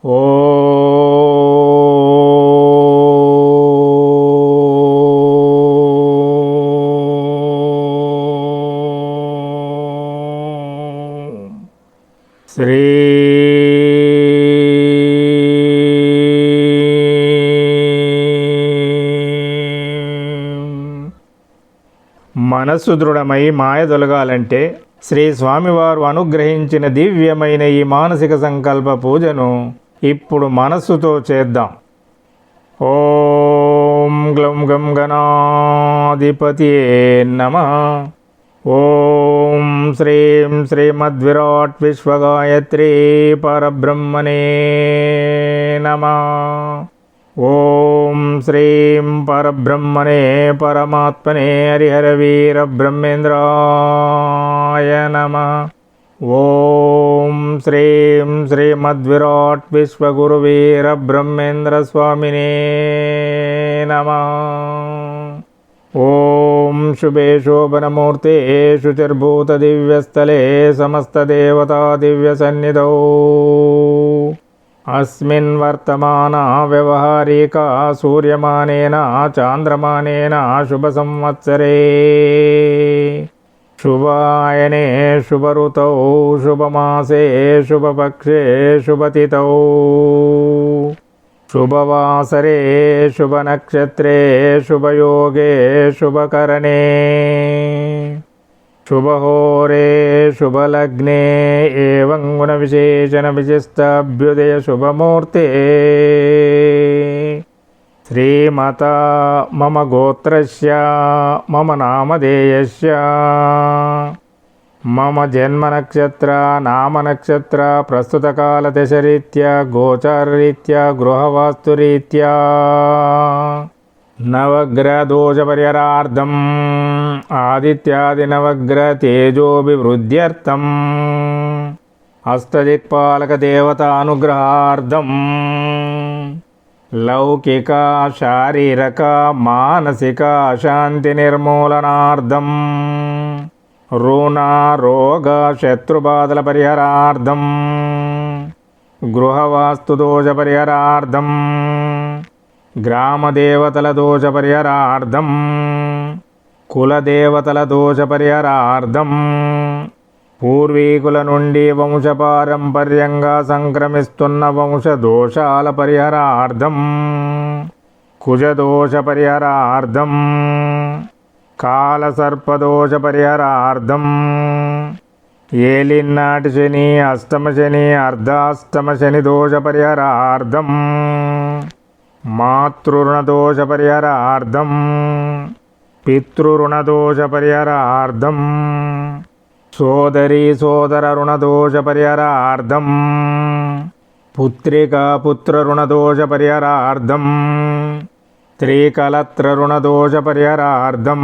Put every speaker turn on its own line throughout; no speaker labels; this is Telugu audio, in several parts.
శ్రీ మనస్సు దృఢమై మాయ తొలగాలంటే శ్రీ స్వామివారు అనుగ్రహించిన దివ్యమైన ఈ మానసిక సంకల్ప పూజను ఇప్పుడు మనస్సుతో చేద్దాం. ఓం గ్లం గం గణాధిపతియే నమః. ఓం శ్రీం శ్రీమద్విరాట్ విశ్వగాయత్రీ పరబ్రహ్మణే నమః. ఓం శ్రీం పరబ్రహ్మణే పరమాత్మనే హరిహర వీర బ్రహ్మేంద్రాయ నమః. ఓం శ్రీం శ్రీమద్విరాట్ విశ్వగురువీర బ్రహ్మేంద్ర స్వామినే నమః. ఓం శుభే శోభనమూర్తే శుచిర్భూత దివ్యస్థలే సమస్త దేవతా దివ్య సన్నిధౌ అస్మిన్ వర్తమాన వ్యవహారికా సూర్యమానేన చాంద్రమానేన శుభ సంవత్సరే శుభాయనే శుభరుతౌ శుభమాసే శుభపక్షే శుభతిథౌ శుభవాసరే శుభనక్షత్రే శుభయోగే శుభకరణే శుభహోరే శుభలగ్నే ఏవం గుణ విశేషణ విశిష్టాభ్యుదయ శుభమూర్తే శ్రీమతా మమ గోత్రస్య మమ నామధేయస్య మమ జన్మనక్షత్ర నామనక్షత్ర ప్రస్తుతకాల దశరీత్యా గోచారరీత్యా గృహవాస్తురీత్యా నవగ్రహదోషపరిహారార్థం ఆదిత్యాది నవగ్రహ తేజోభివృద్ధ్యర్థం అష్టదిక్పాలక దేవతానుగ్రహార్థం లౌకిక శారీరక మానసిక శాంతి నిర్మూలనార్థం రుణ రోగ శత్రుబాధల పరిహారార్థం గృహవాస్తు దోష పరిహారార్థం గ్రామదేవతల దోష పరిహారార్థం కులదేవతల దోష పరిహారార్థం పూర్వీకుల నుండి వంశపారంపర్యంగా సంక్రమిస్తున్న వంశ దోషాల పరిహారార్థం కుజదోష పరిహారార్థం కాలసర్పదోష పరిహారార్థం ఏలినాటి శని అష్టమ శని అర్ధాష్టమ శని దోష పరిహారార్థం మాతృరుణదోష పరిహారార్థం పితృరుణదోష పరిహారార్థం సోదరీ సోదర రుణదోష పరిహారార్థం పుత్రికా పుత్రరుణదోష పరిహారార్థం స్త్రీకలత్రరుణదోష పరిహారార్థం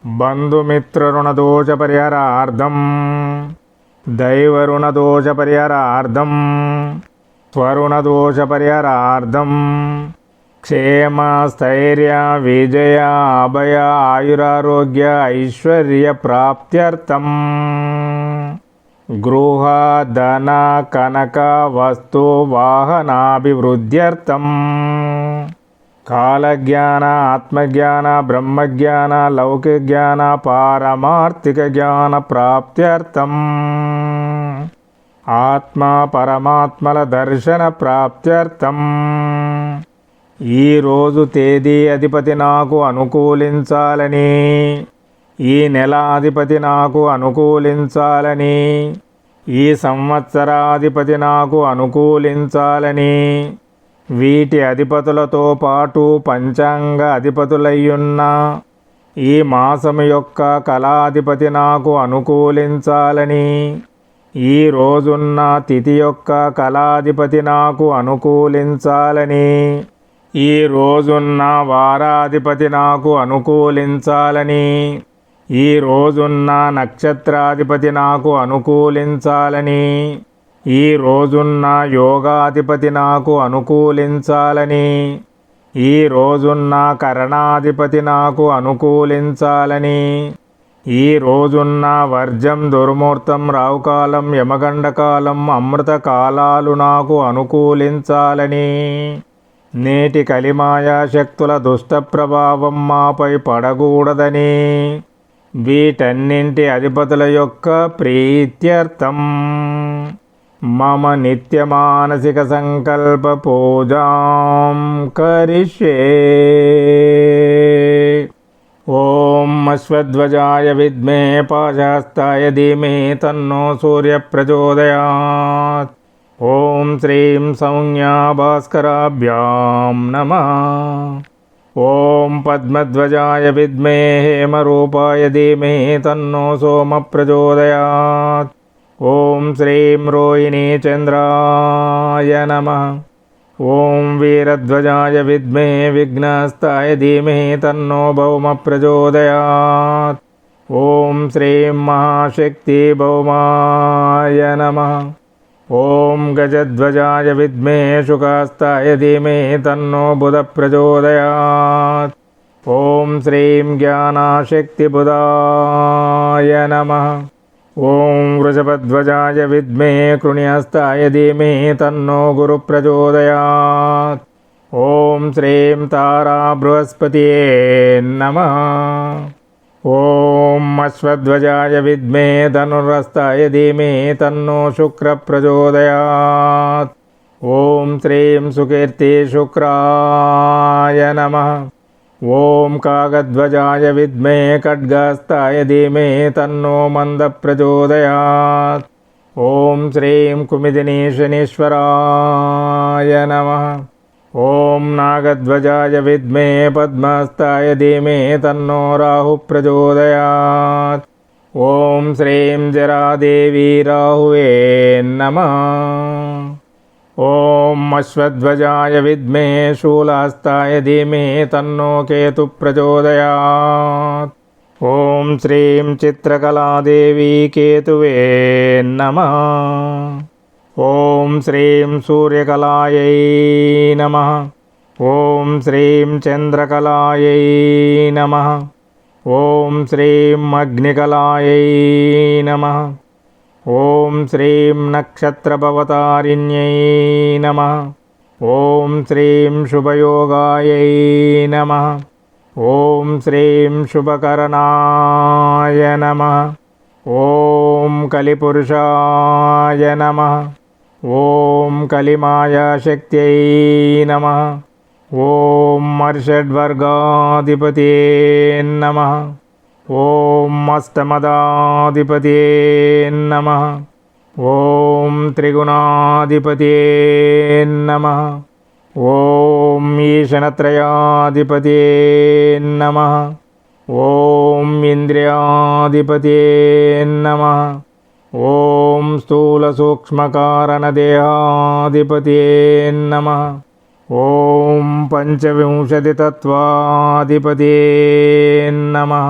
బంధుమిత్రరుణదోష పరిహారార్థం దైవరుణదోష పరిహారార్థం స్వరుణదోష పరిహారార్థం క్షేమ స్థైర్య విజయ అభయ ఆయురారోగ్య ఐశ్వర్య ప్రాప్త్యర్థం గృహ ధన కనక వస్తు వాహనాభివృద్ధ్యర్థం కాలజ్ఞాన ఆత్మజ్ఞాన బ్రహ్మజ్ఞాన లౌకిక జ్ఞాన పారమార్థిక జ్ఞాన ప్రాప్త్యర్థం ఆత్మ పరమాత్మల దర్శన ప్రాప్త్యర్థం ఈరోజు తేదీ అధిపతి నాకు అనుకూలించాలని ఈ నెల అధిపతి నాకు అనుకూలించాలని ఈ సంవత్సరాధిపతి నాకు అనుకూలించాలని వీటి అధిపతులతో పాటు పంచాంగ అధిపతులయ్యున్న ఈ మాసము యొక్క కళాధిపతి నాకు అనుకూలించాలని ఈ రోజున్న తిథి యొక్క కళాధిపతి నాకు అనుకూలించాలని ఈ రోజున్న వారాధిపతి నాకు అనుకూలించాలని ఈ రోజున్న నక్షత్రాధిపతి నాకు అనుకూలించాలని ఈ రోజున్న యోగాధిపతి నాకు అనుకూలించాలని ఈ రోజున్న కరణాధిపతి నాకు అనుకూలించాలని ఈ రోజున్న వర్జం దుర్ముహూర్తం రావుకాలం యమగండకాలం అమృత కాలాలు నాకు అనుకూలించాలని నేటి కలిమాయా శక్తుల దుష్ట ప్రభావం మాపై పడకూడదని వీటన్నింటి అధిపతుల యొక్క ప్రీత్యర్థం మమ నిత్య మానసిక సంకల్ప పూజాం కరిష్యే. ఓం అశ్వధ్వజాయ విద్మే పాశహస్తాయ ధీమహి తన్నో సూర్య ప్రచోదయాత్. ఓం శ్రీం సౌమ్యా భాస్కరాభ్యాం నమః. ఓం పద్మధ్వజాయ విద్మే హేమరూపాయ ధీమహి తన్నో సోమ ప్రచోదయాత్. ఓం శ్రీం రోహిణీ చంద్రాయ నమః. ఓం వీరధ్వజాయ విద్మే విఘ్నహస్తాయ ధీమహి తన్నో భౌమ ప్రచోదయాత్. ఓం శ్రీం మహాశక్తి భౌమాయ నమః. ఓం గజధ్వజాయ విద్మే శుకహస్తాయ ధీమహి తన్నో బుధ ప్రచోదయాత్. ఓం శ్రీం జ్ఞానశక్తి బుధాయ నమః. ఓం వృషభధ్వజాయ విద్మే కృణిహస్తాయ ధీమహి తన్నో గురు ప్రచోదయాత్. ఓం శ్రీం తారా బృహస్పతియే నమః. ఓం అశ్వధ్వజాయ విద్మే ధనుర్హస్తాయ ధీమహి తన్నో శుక్ర ప్రచోదయాత్. ఓం శ్రీం సుకీర్తి శుక్రాయ నమః. ఓం కాగధ్వజాయ విద్మే ఖడ్గహస్తాయ ధీమహి తన్నో మంద ప్రచోదయాత్. ఓం శ్రీం కుమిదినీ శనీశ్వరాయ నమః. ఓం నాగధ్వజాయ విద్మే పద్మహస్తాయ ధీమహి తన్నో రాహు ప్రచోదయాత్. ఓం శ్రీం జరాదేవి రాహువే నమః. ఓం అశ్వధ్వజాయ విద్మే శూలహస్తాయ ధీమహి తన్నో కేతు ప్రచోదయాత్. ఓం శ్రీం చిత్రకళాదేవి కేతువే నమః. ఓం శ్రీం సూర్యకళాయై నమః. ఓం శ్రీం చంద్రకళాయై నమః. ఓం శ్రీం అగ్నికళాయై నమః. ఓం శ్రీం నక్షత్రభవతారిణ్యై నమః. ఓం శ్రీం శుభయోగాయై నమః. ఓం శ్రీం శుభకరణాయ నమః. ఓం కలిపురుషాయ నమః. ఓం కలిమాయాశక్త్యై నమః. ఓం మర్షడ్వర్గాధిపతే నమః. ఓం అష్టమదాధిపతే నమః. ఓం త్రిగుణాధిపతే నమః. ఓం ఈశనత్రయాధిపతే నమః. ఓం ఇంద్రియాధిపతే నమః. ఓం స్థూల సూక్ష్మకారణదేహాధిపతే నమః. ఓం పంచవింశతితత్వాధిపతే నమః.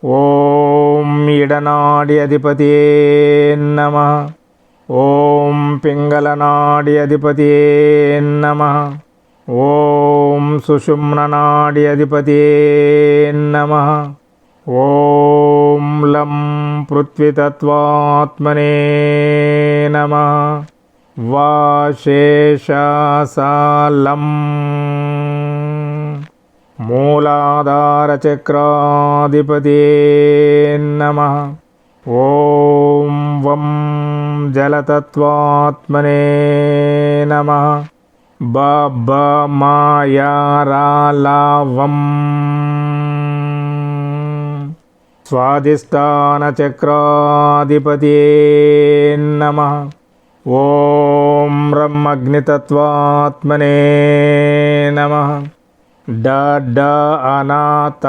ఓం ఇడనాడి అధిపతే నమః. ఓం పింగళనాడి అధిపతే నమః. ఓం సుషుమ్ననాడి అధిపతే నమః. ఓం లం పృథ్వీతత్వాత్మనే నమః. వాశేషాసాలం మూలాధారచక్రాధిపతే నమః. ఓం వం జలతత్వాత్మనే నమః. బమాయారాలావం స్వాధిష్టానచక్రాధిపతే నమః. ఓం రం అగ్నితత్వాత్మనే నమః. డ డ అనా త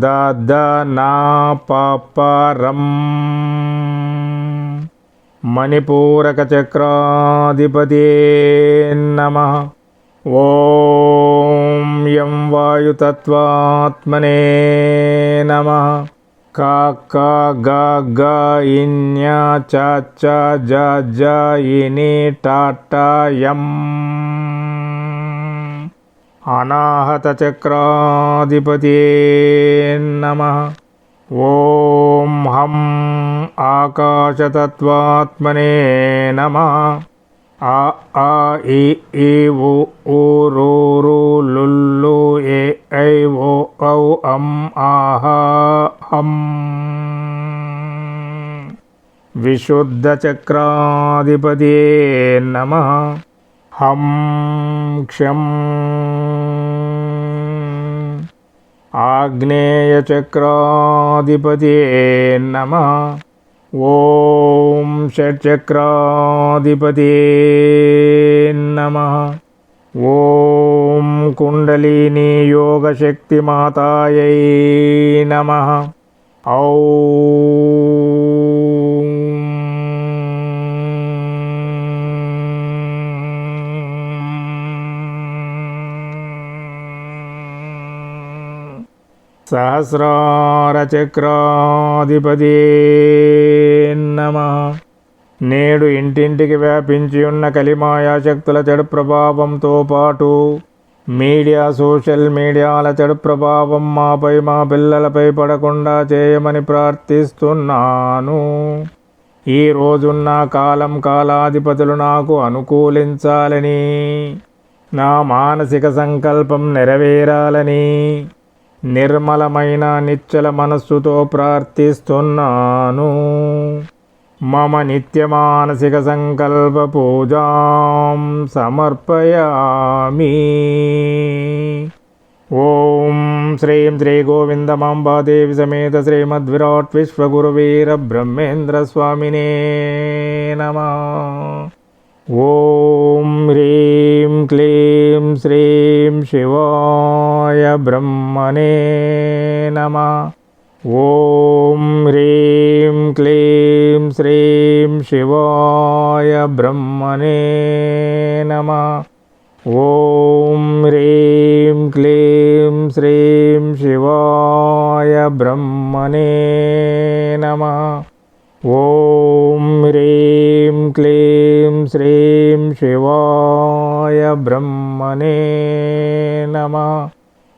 ద ద నా ప ప రం మణిపూరకచక్రాధిపతే నమః. ఓం యం వాయుతత్వాత్మనే నమః. క క గ గ ఇన్య చ చ జ జ ఇని ట ట యం అనాహతచక్రాధిపతే నమః. ఓం హం ఆకాశతత్వాత్మనే నమః. ఆ ఆ ఇ ఈ ఉ ఊ రు రు లుల్లు ఏ ఐ ఓ ఔ అం ఆహ హం. విశుద్ధ చక్రాధిపతియే నమః. హం క్షం ఆగ్నేయ చక్రాధిపతియే నమః. ఓం షట్చక్రాధిపతియే నమః. ఓం కుండలిని యోగశక్తిమాతాయై నమః. ఔం సహస్రార చక్రాధిపతియే నమః. నేడు ఇంటింటికి వ్యాపించి ఉన్న కలిమాయా శక్తుల చెడు ప్రభావంతో పాటు మీడియా సోషల్ మీడియాల చెడు ప్రభావం మాపై మా పిల్లలపై పడకుండా చేయమని ప్రార్థిస్తున్నాను. ఈ రోజున్న కాలం కాలాధిపతులు నాకు అనుకూలించాలని, నా మానసిక సంకల్పం నెరవేరాలని నిర్మలమైన నిశ్చల మనస్సుతో ప్రార్థిస్తున్నాను. మమ నిత్య మానసిక సంకల్ప పూజాం సమర్పయామి. ఓం శ్రీం శ్రీ గోవిందమాంబాదేవి సమేత శ్రీమద్విరాట్ విశ్వగురువీర బ్రహ్మేంద్ర స్వామినే నమః. ఓం హ్రీం క్లీం శ్రీం శివాయ బ్రహ్మణే నమః. ఓం హ్రీం క్లీం శ్రీం శివాయ బ్రహ్మణే నమః. ఓం హ్రీం క్లీం శ్రీం శివాయ బ్రహ్మణే నమః. ఓం హ్రీం క్లీం శ్రీం శివాయ బ్రహ్మణే నమః.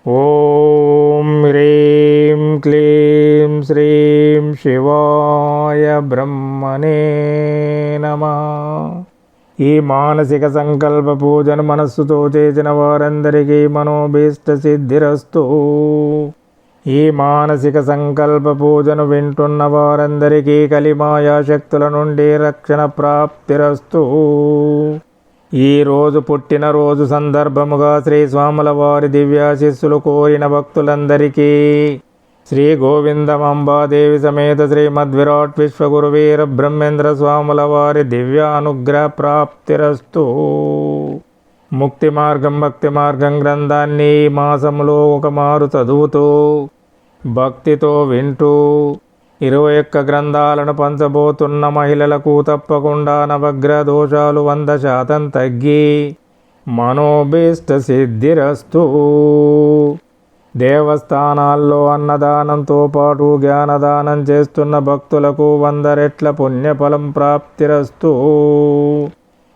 ఓం హ్రీం క్లీం శ్రీం శివాయ బ్రహ్మణే నమః. ఈ మానసిక సంకల్ప పూజను మనస్సుతో చేసిన వారందరికీ మనోభీష్ట సిద్ధిరస్తు. ఈ మానసిక సంకల్ప పూజను వింటున్న వారందరికీ కలిమాయా శక్తుల నుండి రక్షణ ప్రాప్తిరస్తు. ఈ రోజు పుట్టినరోజు సందర్భముగా శ్రీ స్వాముల వారి దివ్యాశిస్సులు కోరిన భక్తులందరికీ శ్రీ గోవిందమాంబాదేవి సమేత శ్రీమద్విరాట్ విశ్వగురువీర బ్రహ్మేంద్ర స్వాముల వారి దివ్యానుగ్రహ ప్రాప్తిరస్తు. ముక్తి మార్గం భక్తి మార్గం గ్రంథాన్ని ఈ మాసములో ఒక మారు చదువుతూ భక్తితో వింటూ 21 గ్రంథాలను పంచబోతున్న మహిళలకు తప్పకుండా నవగ్రహ దోషాలు 100% తగ్గి మనోభీష్ట సిద్ధిరస్తు. దేవస్థానాల్లో అన్నదానంతో పాటు జ్ఞానదానం చేస్తున్న భక్తులకు 100 రెట్ల పుణ్యఫలం ప్రాప్తిరస్తు.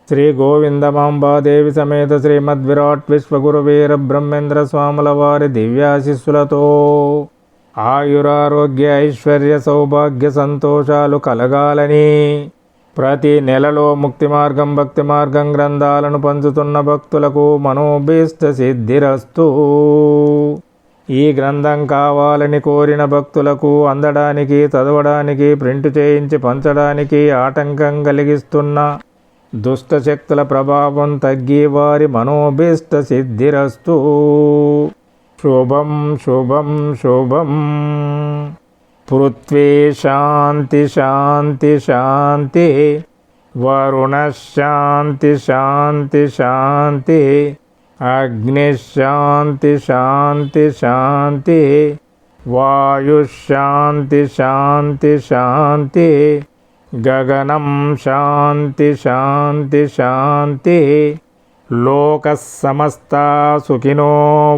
శ్రీ గోవిందమాంబాదేవి సమేత శ్రీమద్విరాట్ విశ్వగురువీర బ్రహ్మేంద్ర స్వాముల వారి దివ్యాశిస్సులతో ఆయురారోగ్య ఐశ్వర్య సౌభాగ్య సంతోషాలు కలగాలని ప్రతి నెలలో ముక్తి మార్గం భక్తి మార్గం గ్రంథాలను పంచుతున్న భక్తులకు మనోభీష్ట సిద్ధిరస్తు. ఈ గ్రంథం కావాలని కోరిన భక్తులకు అందడానికి చదవడానికి ప్రింట్ చేయించి పంచడానికి ఆటంకం కలిగిస్తున్న దుష్టశక్తుల ప్రభావం తగ్గి వారి మనోభీష్ట సిద్ధిరస్తు. శుభం శుభం శుభం. పృథ్వీ శాంతి శాంతి శాంతి. వరుణ శాంతి శాంతి శాంతి. అగ్ని శాంతి శాంతి శాంతి. వాయు శాంతి శాంతి శాంతి. గగనం శాంతి శాంతి శాంతి. లోక సమస్తా సుఖినో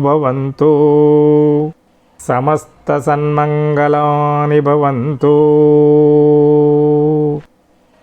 భవంతు. సమస్త సన్మంగళాని భవంతు.